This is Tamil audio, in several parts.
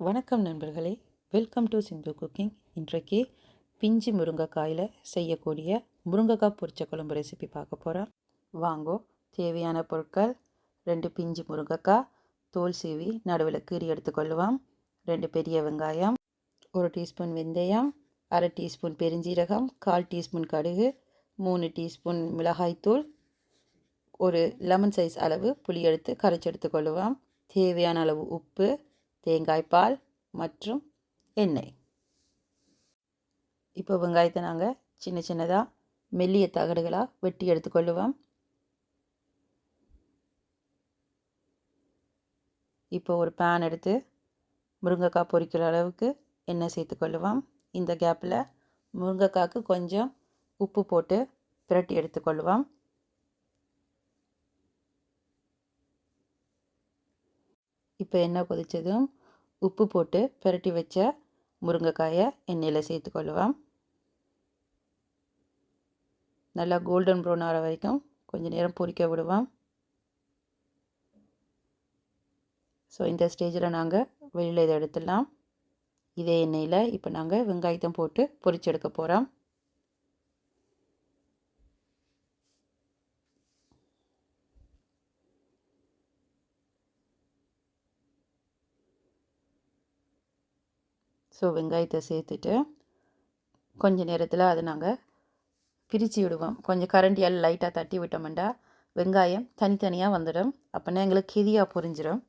வணக்கம் நண்பர்களே, வெல்கம் டு சிந்து குக்கிங். இன்றைக்கு பிஞ்சு முருங்கைக்காயில் செய்யக்கூடிய முருங்கைக்காய் பொரிச்ச குழம்பு ரெசிபி பார்க்க போகிறோம். வாங்கோ. தேவையான பொருட்கள்: 2 பிஞ்சு முருங்கைக்காய் தோல் சீவி நடுவில் கீறி எடுத்துக்கொள்ளுவோம், 2 பெரிய வெங்காயம், 1 டீஸ்பூன் வெந்தயம், அரை டீஸ்பூன் பெருஞ்சீரகம், 1/4 டீஸ்பூன் கடுகு, 3 டீஸ்பூன் மிளகாய்த்தூள், ஒரு லெமன் சைஸ் அளவு புளி எடுத்து கரைச்சி எடுத்துக்கொள்ளுவோம். தேவையான அளவு உப்பு, தேங்காய்பால் மற்றும் எண்ணெய். இப்போ வெங்காயத்தை நாங்கள் சின்ன சின்னதாக மெல்லிய தகடுகளாக வெட்டி எடுத்துக்கொள்ளுவோம். இப்போ ஒரு பேன் எடுத்து முருங்கைக்காய் பொரிக்கிற அளவுக்கு எண்ணெய் சேர்த்துக்கொள்ளுவோம். இந்த கேப்பில் முருங்கைக்காய்க்கு கொஞ்சம் உப்பு போட்டு பிரட்டி எடுத்துக்கொள்ளுவோம். இப்போ எண்ணெய் கொதித்ததும் உப்பு போட்டு பிரட்டி வச்ச முருங்கைக்காயை எண்ணெயில் சேர்த்துக்கொள்ளுவோம். நல்லா கோல்டன் ப்ரௌன் ஆகிற வரைக்கும் கொஞ்சம் நேரம் பொரிக்க விடுவோம். ஸோ இந்த ஸ்டேஜில் நாங்கள் வெளியில் இதை எடுத்துடலாம். இதே எண்ணெயில் இப்போ நாங்கள் வெங்காயத்தை போட்டு பொரிச்சு எடுக்க போகிறோம். ஸோ வெங்காயத்தை சேர்த்துட்டு கொஞ்சம் நேரத்தில் அதை நாங்கள் பிரித்து விடுவோம். கொஞ்சம் கரண்டியால் லைட்டாக தட்டி விட்டோம்னா வெங்காயம் தனித்தனியாக வந்துடும். அப்போனா எங்களுக்கு கெதியாக பொரிஞ்சிடும்.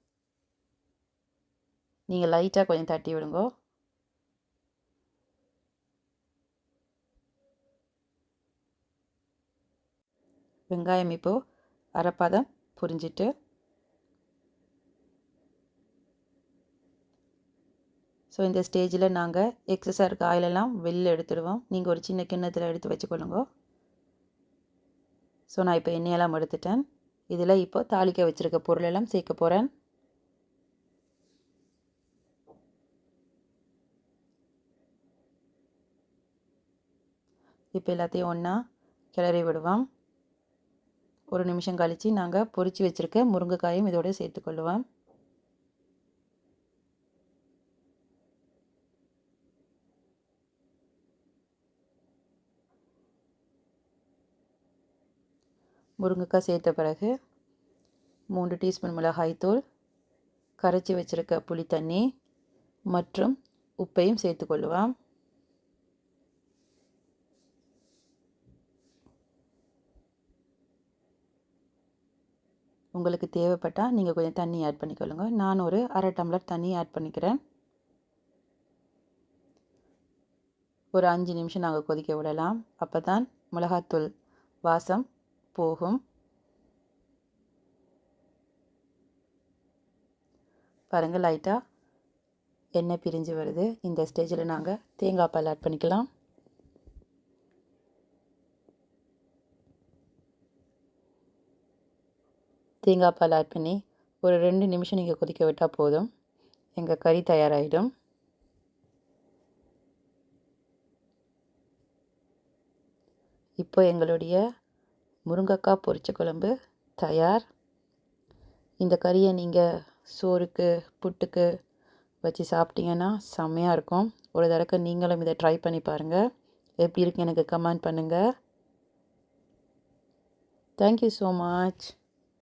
நீங்கள் லைட்டாக கொஞ்சம் தட்டி விடுங்கோ. வெங்காயம் இப்போது அரைப்பதம் பொரிஞ்சிட்டு ஸோ இந்த ஸ்டேஜில் நாங்கள் எக்ஸஸாக இருக்க ஆயிலெல்லாம் வெளியில் எடுத்துடுவோம். நீங்கள் ஒரு சின்ன கிண்ணத்தில் எடுத்து வச்சுக்கொள்ளுங்க. ஸோ நான் இப்போ எண்ணெயெல்லாம் எடுத்துட்டேன். இதில் இப்போ தாளிக்க வச்சுருக்க பொருளெல்லாம் சேர்க்க போகிறேன். இப்போ எல்லாத்தையும் ஒன்றா கிளறி விடுவோம். ஒரு நிமிஷம் கழித்து நாங்கள் பொரித்து வச்சுருக்க முருங்கைக்காயும் இதோட சேர்த்துக்கொள்ளுவோம். முருங்கைக்காய் சேர்த்த பிறகு 3 டீஸ்பூன் மிளகாய்த்தூள், கரைச்சி வச்சுருக்க புளி தண்ணி மற்றும் உப்பையும் சேர்த்துக்கொள்ளுவோம். உங்களுக்கு தேவைப்பட்டால் நீங்கள் கொஞ்சம் தண்ணி ஆட் பண்ணிக்கொள்ளுங்க. நான் ஒரு அரை டம்ளர் தண்ணி ஆட் பண்ணிக்கிறேன். ஒரு 5 நிமிஷம் நாங்கள் கொதிக்க விடலாம். அப்போ தான் மிளகாத்தூள் வாசம் போகும். பாருங்கள், லைட்டாக எண்ணெய் பிரிஞ்சு வருது. இந்த ஸ்டேஜில் நாங்கள் தேங்காய் பால் ஆட் பண்ணிக்கலாம். தேங்காய் பால் ஆட் பண்ணி ஒரு 2 நிமிஷம் நீங்கள் கொதிக்க விட்டால் போதும். எங்கள் கறி தயாராகிடும். இப்போ எங்களுடைய முருங்கைக்காய் பொரிச்ச குழம்பு தயார். இந்த கறியை நீங்கள் சோறுக்கு புட்டுக்கு வச்சு சாப்பிட்டீங்கன்னா செம்மையாக இருக்கும். ஒரு தடவை நீங்களும் இதை ட்ரை பண்ணி பாருங்கள். எப்படி இருக்கு எனக்கு கமெண்ட் பண்ணுங்கள். Thank you so much.